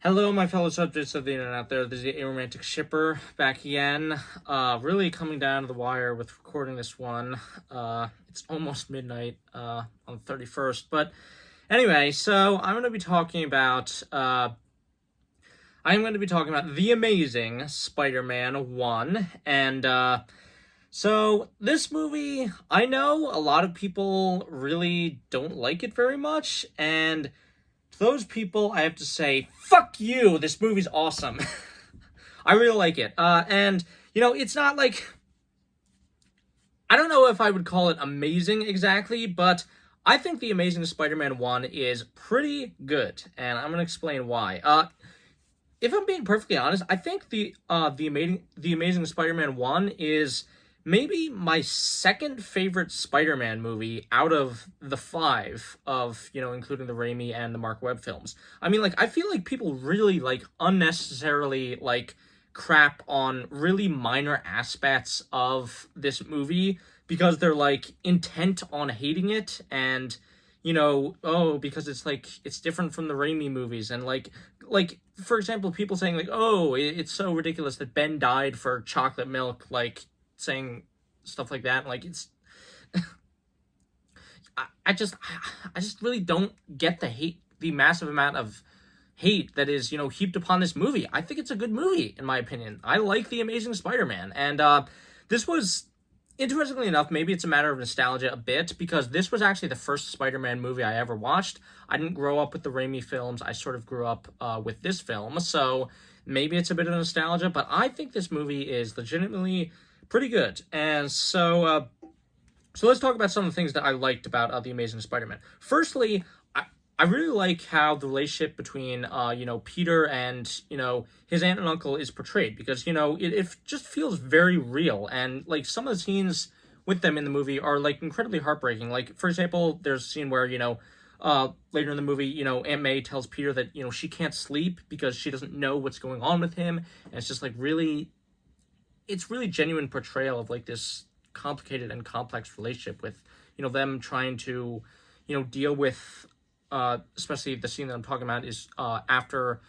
Hello, my fellow subjects of the internet out there. This is the Aromantic Shipper back again. Really coming down to the wire with recording this one. It's almost midnight on the 31st. But anyway, so I'm going to be talking about The Amazing Spider-Man 1. And so this movie, I know a lot of people really don't like it very much, and to those people, I have to say, fuck you. This movie's awesome. I really like it. And it's not like, I don't know if I would call it amazing exactly, but I think The Amazing Spider-Man 1 is pretty good, and I'm gonna explain why. If I'm being perfectly honest, I think the Amazing Spider-Man 1 is maybe my second favorite Spider-Man movie out of the five of, including the Raimi and the Mark Webb films. I mean, I feel like people really, unnecessarily, crap on really minor aspects of this movie because they're, intent on hating it and, because it's different from the Raimi movies and, for example, people saying, it's so ridiculous that Ben died for chocolate milk, saying stuff like that. It's I just really don't get the massive amount of hate that is heaped upon this movie. I think it's a good movie in my opinion. I like The Amazing Spider-Man, and this was, interestingly enough, maybe it's a matter of nostalgia a bit, because this was actually the first Spider-Man movie I ever watched. I didn't grow up with the Raimi films. I sort of grew up with this film, so maybe it's a bit of nostalgia, but I think this movie is legitimately pretty good. And so let's talk about some of the things that I liked about The Amazing Spider-Man. Firstly, I really like how the relationship between Peter and his aunt and uncle is portrayed, because it just feels very real, and some of the scenes with them in the movie are incredibly heartbreaking. For example, there's a scene where later in the movie, Aunt May tells Peter that she can't sleep because she doesn't know what's going on with him, and it's just it's really genuine portrayal of this complicated and complex relationship with them trying to deal with especially the scene that I'm talking about is after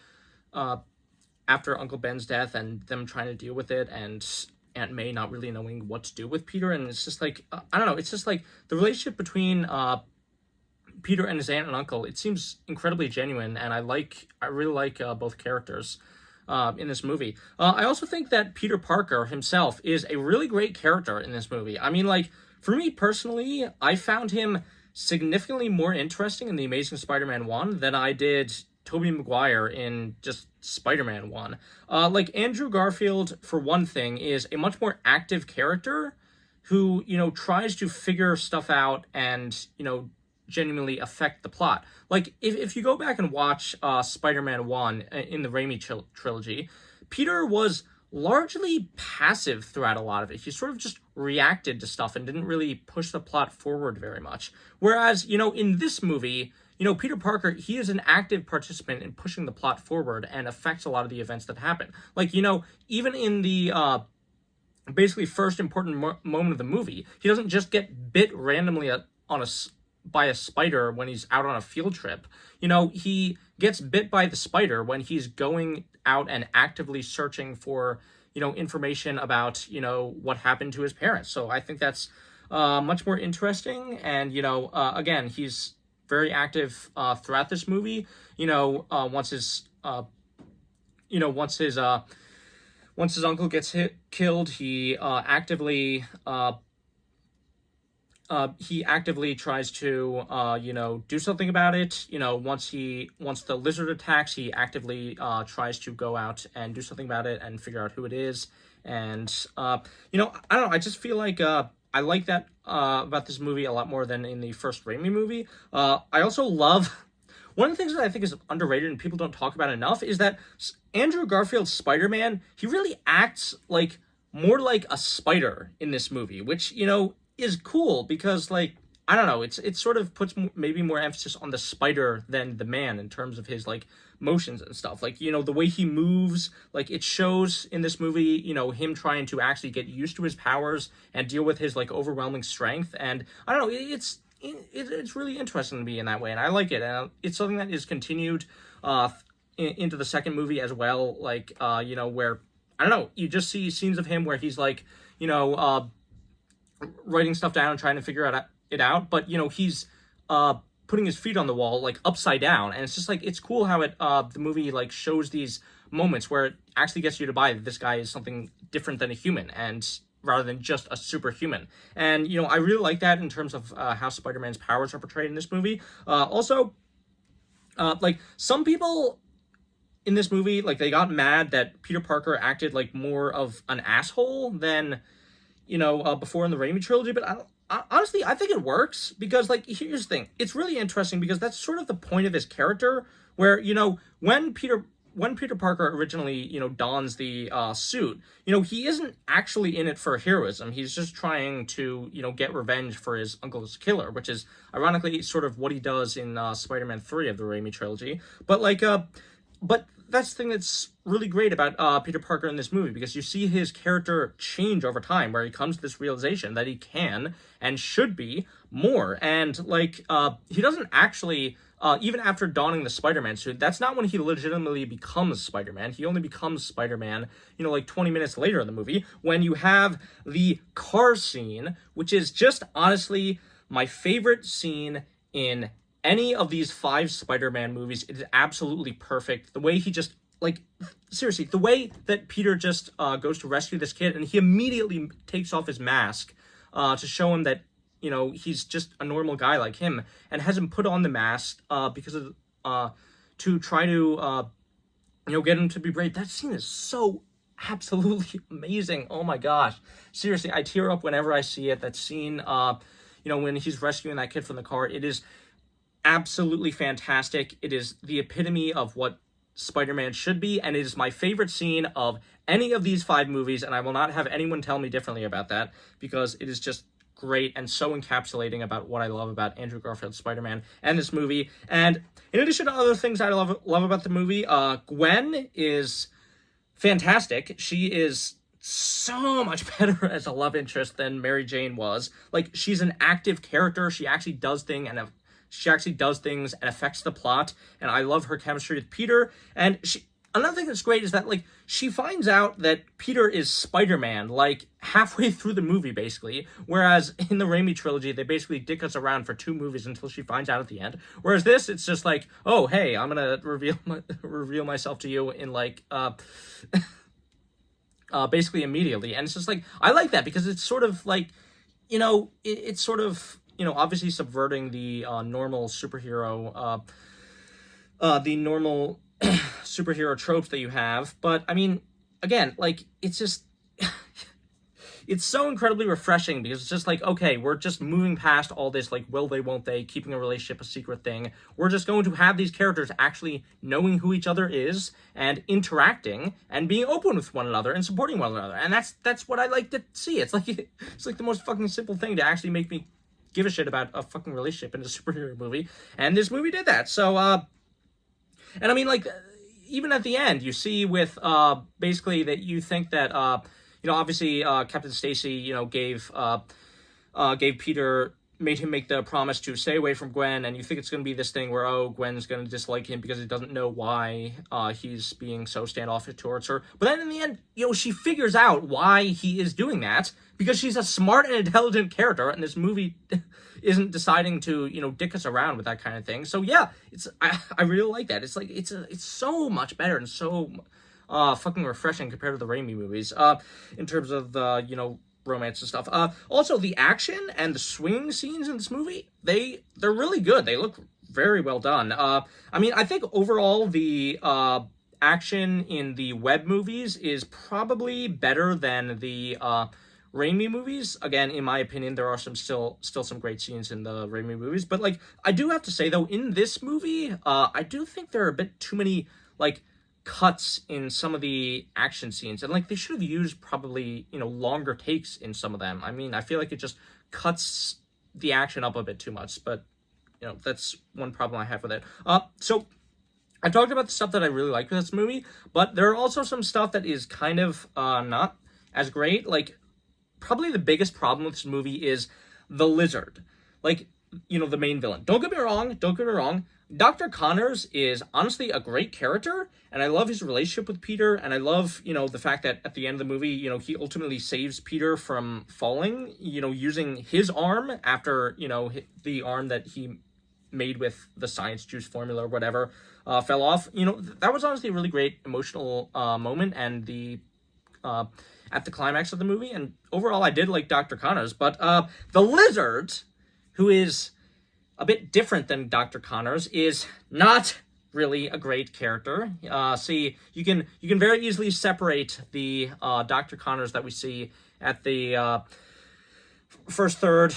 Uncle Ben's death, and them trying to deal with it, and Aunt May not really knowing what to do with Peter. And it's just I don't know, it's just the relationship between Peter and his aunt and uncle, it seems incredibly genuine, and I really like both characters in this movie. I also think that Peter Parker himself is a really great character in this movie. I mean, for me personally, I found him significantly more interesting in The Amazing Spider-Man 1 than I did Tobey Maguire in just Spider-Man 1. Andrew Garfield, for one thing, is a much more active character who, tries to figure stuff out and, genuinely affect the plot. If you go back and watch Spider-Man 1 in the Raimi trilogy, Peter was largely passive throughout a lot of it. He sort of just reacted to stuff and didn't really push the plot forward very much. Whereas, in this movie, Peter Parker, he is an active participant in pushing the plot forward and affects a lot of the events that happen. Even in the basically first important moment of the movie, he doesn't just get bit randomly by a spider when he's out on a field trip. He gets bit by the spider when he's going out and actively searching for, information about, what happened to his parents. So I think that's much more interesting. And, again, he's very active throughout this movie. Once his uncle gets killed, he actively tries to, do something about it. Once the lizard attacks, he actively tries to go out and do something about it and figure out who it is. And, I don't know, I just feel I like that about this movie a lot more than in the first Raimi movie. I also love, one of the things that I think is underrated and people don't talk about enough is that Andrew Garfield's Spider-Man, he really acts more like a spider in this movie, which, is cool because I don't know, it sort of puts maybe more emphasis on the spider than the man in terms of his motions and stuff. The way he moves, it shows in this movie, him trying to actually get used to his powers and deal with his overwhelming strength. And I don't know, it's really interesting to me in that way, and I like it. And it's something that is continued into the second movie as well, like where I don't know, you just see scenes of him where he's like, writing stuff down and trying to figure it out, but he's putting his feet on the wall like upside down, and it's just like it's cool how the movie like shows these moments where it actually gets you to buy that this guy is something different than a human, and rather than just a superhuman. And I really like that in terms of how Spider-Man's powers are portrayed in this movie. Also, like some people in this movie, like they got mad that Peter Parker acted like more of an asshole than before in the Raimi trilogy, but honestly, I think it works because, like, here's the thing: it's really interesting because that's sort of the point of his character. Where when Peter Parker originally dons the suit, he isn't actually in it for heroism. He's just trying to get revenge for his uncle's killer, which is ironically sort of what he does in Spider-Man 3 of the Raimi trilogy. But but that's the thing that's really great about Peter Parker in this movie, because you see his character change over time, where he comes to this realization that he can and should be more. And like he doesn't actually even after donning the Spider-Man suit, that's not when he legitimately becomes Spider-Man. He only becomes Spider-Man like 20 minutes later in the movie, when you have the car scene, which is just honestly my favorite scene in any of these 5 Spider-Man movies. It is absolutely perfect. The way he just, like, seriously, the way that Peter just goes to rescue this kid, and he immediately takes off his mask to show him that, he's just a normal guy like him, and has him put on the mask because of, to try to, get him to be brave. That scene is so absolutely amazing. Oh my gosh. Seriously, I tear up whenever I see it. That scene, when he's rescuing that kid from the car, it is absolutely fantastic. It is the epitome of what Spider-Man should be, and it is my favorite scene of any of these 5 movies, and I will not have anyone tell me differently about that, because it is just great and so encapsulating about what I love about Andrew Garfield's Spider-Man and this movie. And in addition to other things I love about the movie, Gwen is fantastic. She is so much better as a love interest than Mary Jane was. Like, she's an active character. She actually does things and affects the plot, and I love her chemistry with Peter. And another thing that's great is that, like, she finds out that Peter is Spider-Man, like, halfway through the movie, basically, whereas in the Raimi trilogy, they basically dick us around for 2 movies until she finds out at the end. Whereas this, it's just like, oh, hey, I'm gonna reveal myself to you in, like, basically immediately. And it's just like, I like that, because it's sort of like, it's sort of, obviously subverting the normal superhero, superhero tropes that you have. But I mean, again, like, it's just, it's so incredibly refreshing, because it's just like, okay, we're just moving past all this, like, will they, won't they, keeping a relationship a secret thing. We're just going to have these characters actually knowing who each other is, and interacting, and being open with one another, and supporting one another. And that's what I like to see. It's like the most fucking simple thing to actually make me give a shit about a fucking relationship in a superhero movie, and this movie did that. So, and I mean, like, even at the end, you see with, basically that you think that, obviously, Captain Stacy, gave Peter, made him make the promise to stay away from Gwen, and you think it's going to be this thing where, oh, Gwen's going to dislike him because he doesn't know why he's being so standoffish towards her. But then in the end, she figures out why he is doing that, because she's a smart and intelligent character, and this movie isn't deciding to, dick us around with that kind of thing. So yeah, I really like that. It's like, it's so much better and so fucking refreshing compared to the Raimi movies, in terms of the, romance and stuff. Also, the action and the swinging scenes in this movie, they're really good. They look very well done. I mean, I think overall the action in the Webb movies is probably better than the Raimi movies. Again, in my opinion, there are still some great scenes in the Raimi movies, but like, I do have to say though, in this movie, I do think there are a bit too many like cuts in some of the action scenes, and like, they should have used probably longer takes in some of them. I mean, I feel like it just cuts the action up a bit too much, but that's one problem I have with it. So I talked about the stuff that I really like with this movie, but there are also some stuff that is kind of not as great. Like, probably the biggest problem with this movie is the Lizard, like, the main villain. Don't get me wrong, Dr. Connors is honestly a great character, and I love his relationship with Peter, and I love, the fact that at the end of the movie, he ultimately saves Peter from falling, using his arm after, the arm that he made with the science juice formula or whatever fell off. That was honestly a really great emotional moment, and at the climax of the movie, and overall I did like Dr. Connors, but the Lizard, who is a bit different than Dr. Connors, is not really a great character. See, you can very easily separate the Dr. Connors that we see at the first third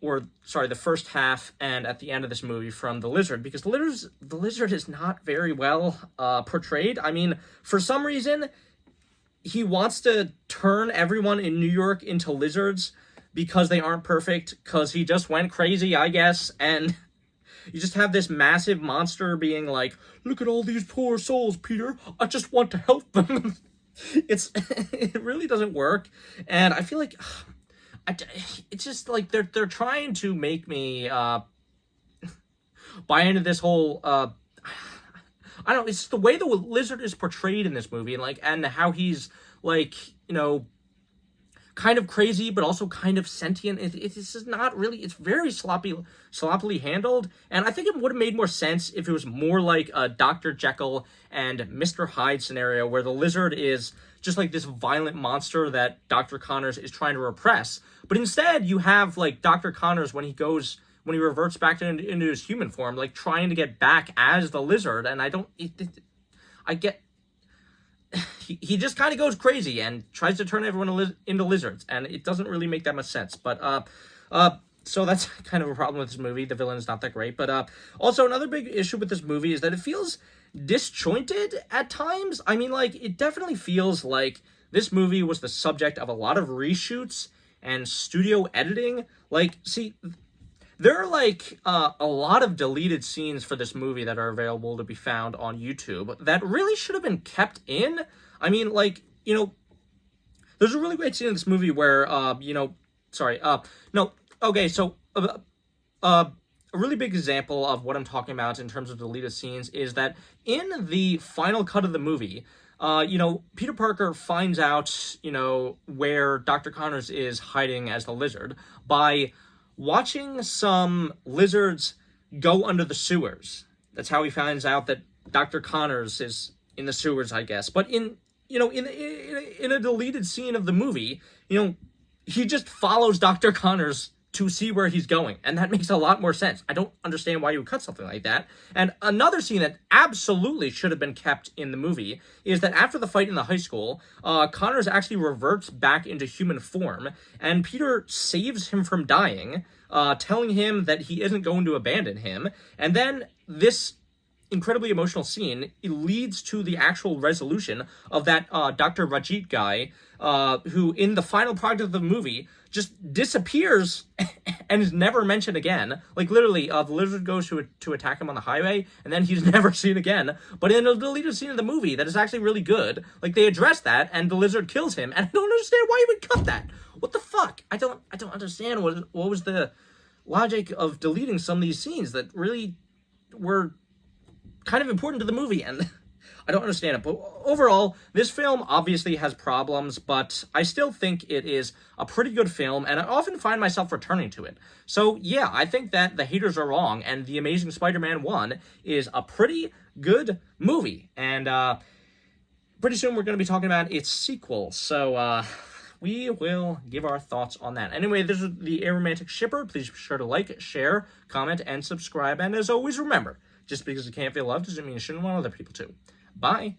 the first half and at the end of this movie from the Lizard, because the Lizard is not very well portrayed. I mean, for some reason, he wants to turn everyone in New York into lizards because they aren't perfect, because he just went crazy, I guess, and you just have this massive monster being like, look at all these poor souls, Peter, I just want to help them. It really doesn't work, and I feel like, it's just like, they're trying to make me, buy into this whole, I don't know, it's just the way the Lizard is portrayed in this movie, and how he's, kind of crazy, but also kind of sentient. It's just not really, it's very sloppily handled, and I think it would have made more sense if it was more like a Dr. Jekyll and Mr. Hyde scenario, where the Lizard is just like this violent monster that Dr. Connors is trying to repress. But instead, you have, Dr. Connors, when he reverts back into his human form, trying to get back as the Lizard, and he just kind of goes crazy and tries to turn everyone into lizards, and it doesn't really make that much sense. But so that's kind of a problem with this movie. The villain is not that great, but also another big issue with this movie is that it feels disjointed at times. I mean, it definitely feels like this movie was the subject of a lot of reshoots and studio editing. See, there are a lot of deleted scenes for this movie that are available to be found on YouTube that really should have been kept in. I mean, there's a really great scene in this movie where, a really big example of what I'm talking about in terms of deleted scenes is that in the final cut of the movie, Peter Parker finds out, where Dr. Connors is hiding as the Lizard by watching some lizards go under the sewers. That's how he finds out that Dr. Connors is in the sewers, I guess. But in a deleted scene of the movie, he just follows Dr. Connors to see where he's going, and that makes a lot more sense. I don't understand why you would cut something like that. And another scene that absolutely should have been kept in the movie is that after the fight in the high school, Connors actually reverts back into human form, and Peter saves him from dying, telling him that he isn't going to abandon him. And then this incredibly emotional scene, it leads to the actual resolution of that Dr. Rajit guy, who in the final product of the movie just disappears and is never mentioned again. Literally, the Lizard goes to attack him on the highway, and then he's never seen again. But in a deleted scene of the movie that is actually really good, they address that, and the Lizard kills him, and I don't understand why you would cut that. What the fuck? I don't understand what was the logic of deleting some of these scenes that really were kind of important to the movie, and I don't understand it. But overall, this film obviously has problems, but I still think it is a pretty good film, and I often find myself returning to it. So yeah, I think that the haters are wrong, and The Amazing Spider-Man 1 is a pretty good movie, and pretty soon we're going to be talking about its sequel, so we will give our thoughts on that. Anyway, this is the Aromantic Shipper. Please be sure to like, share, comment, and subscribe, and as always, remember, just because you can't feel loved doesn't mean you shouldn't want other people to. Bye.